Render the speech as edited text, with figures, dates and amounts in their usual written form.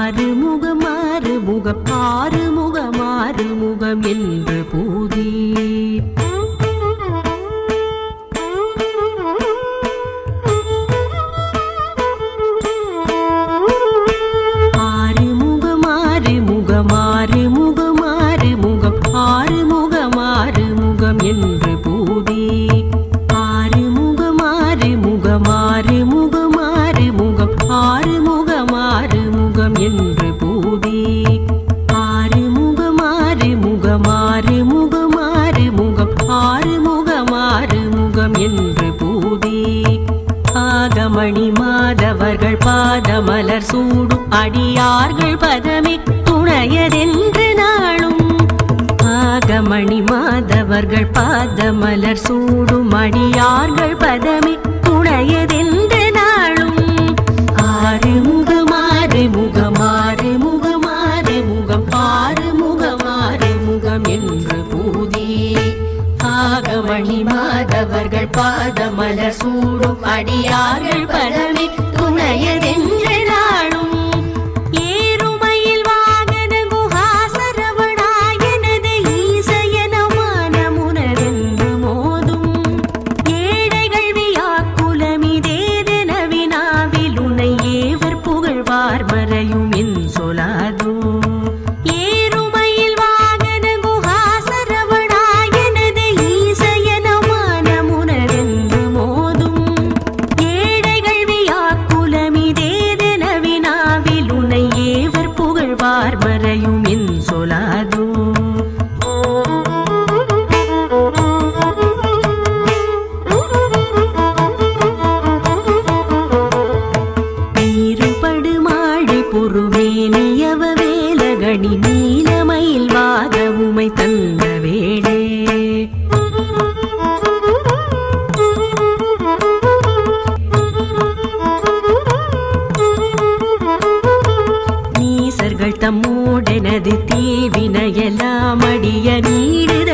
ஆறுமுகம் என்று பூதி என்று பூதி ஆறுமுகம் என்று பூதி ஆறுமுகம் என்று பூதி ஆகமணி மாதவர்கள் பாதமலர் சூடும் அடியார்கள் பதமே துணையதென்று நாளும் ஆகமணி மாதவர்கள் பாதமலர் சூடும் அடியார்கள் பதமே துணையதென்று நாளும் ஆறுமுகம் என்று பூதி ஆகமணி மாதவர்கள் பாதமலர் சூடும் அடியார்கள் பதமே துணையதென்று நாளும் மறையும் என் சொலாதோ ஏறுமையில் வாகன குஹாசரவணாயனது ஈசயனமான முனரென்று மோதும் ஏழைகள் வியாக்குலமிதேதென வினாவில் உனை ஏவர் புகழ்வார் மறையும் என் சொலாதோ பொறுமேனியவ வேலகணி நீலமயில் வாதவுமை தந்த வேளே நீசர்கள் தம்மோடனது தீவினையெல்லாம் அடிய நீடுத